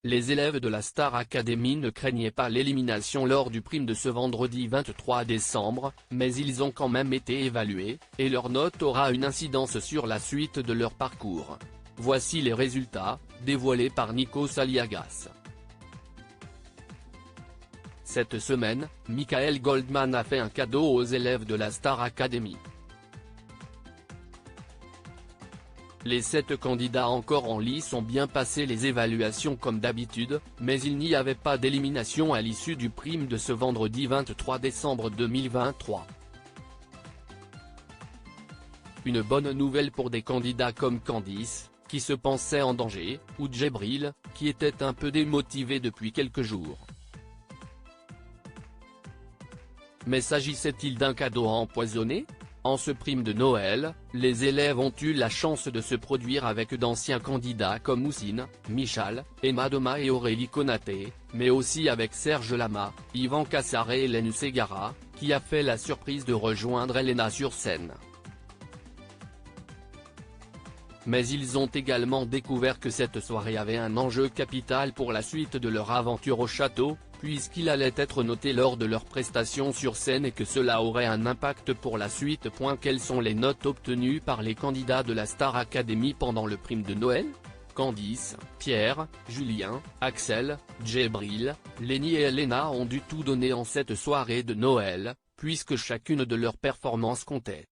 Les élèves de la Star Academy ne craignaient pas l'élimination lors du prime de ce vendredi 23 décembre, mais ils ont quand même été évalués, et leur note aura une incidence sur la suite de leur parcours. Voici les résultats, dévoilés par Nikos Aliagas. Cette semaine, Michael Goldman a fait un cadeau aux élèves de la Star Academy. Les 7 candidats encore en lice ont bien passé les évaluations comme d'habitude, mais il n'y avait pas d'élimination à l'issue du prime de ce vendredi 23 décembre 2023. Une bonne nouvelle pour des candidats comme Candice, qui se pensait en danger, ou Djebril, qui était un peu démotivé depuis quelques jours. Mais s'agissait-il d'un cadeau empoisonné ? En ce prime de Noël, les élèves ont eu la chance de se produire avec d'anciens candidats comme Moussine, Michal, Emma Doma et Aurélie Konaté, mais aussi avec Serge Lama, Yvan Cassar et Hélène Ségara, qui a fait la surprise de rejoindre Elena sur scène. Mais ils ont également découvert que cette soirée avait un enjeu capital pour la suite de leur aventure au château, puisqu'il allait être noté lors de leur prestation sur scène et que cela aurait un impact pour la suite. Quelles sont les notes obtenues par les candidats de la Star Academy pendant le prime de Noël ? Candice, Pierre, Julien, Axel, Djebril, Lenny et Elena ont dû tout donner en cette soirée de Noël, puisque chacune de leurs performances comptait.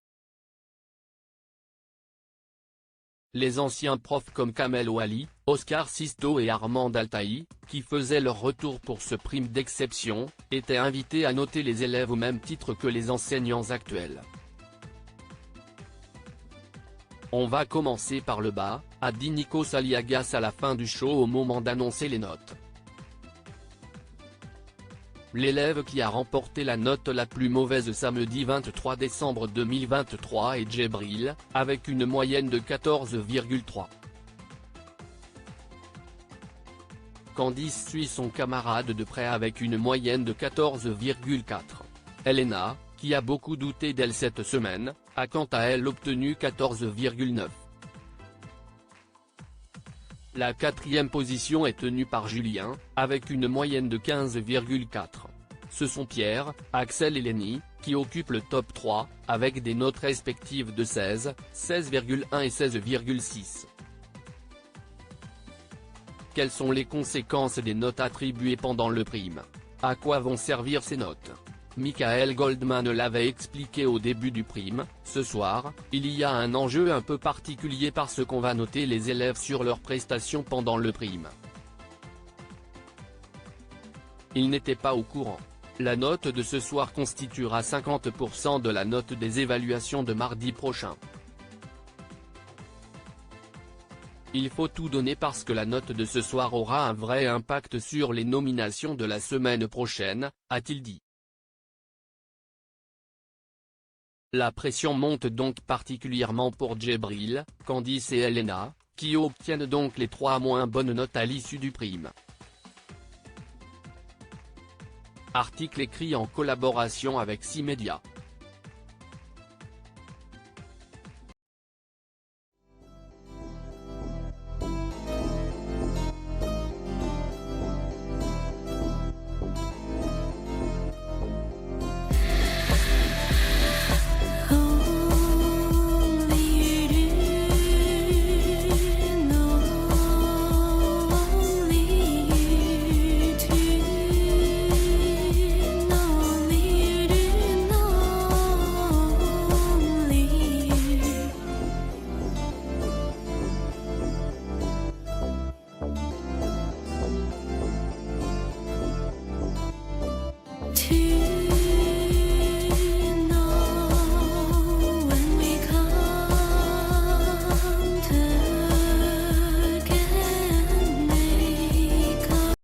Les anciens profs comme Kamel Ouali, Oscar Sisto et Armand Altaï, qui faisaient leur retour pour ce prime d'exception, étaient invités à noter les élèves au même titre que les enseignants actuels. On va commencer par le bas, a dit Nikos Aliagas à la fin du show au moment d'annoncer les notes. L'élève qui a remporté la note la plus mauvaise samedi 23 décembre 2023 est Djebril, avec une moyenne de 14,3. Candice suit son camarade de près avec une moyenne de 14,4. Elena, qui a beaucoup douté d'elle cette semaine, a quant à elle obtenu 14,9. La 4e position est tenue par Julien, avec une moyenne de 15,4. Ce sont Pierre, Axel et Lenny, qui occupent le top 3, avec des notes respectives de 16, 16,1 et 16,6. Quelles sont les conséquences des notes attribuées pendant le prime ? À quoi vont servir ces notes ? Michael Goldman l'avait expliqué au début du prime. Ce soir, il y a un enjeu un peu particulier parce qu'on va noter les élèves sur leurs prestations pendant le prime. Il n'était pas au courant. La note de ce soir constituera 50% de la note des évaluations de mardi prochain. Il faut tout donner parce que la note de ce soir aura un vrai impact sur les nominations de la semaine prochaine, a-t-il dit. La pression monte donc particulièrement pour Djebril, Candice et Elena, qui obtiennent donc les 3 moins bonnes notes à l'issue du prime. Article écrit en collaboration avec 6 médias.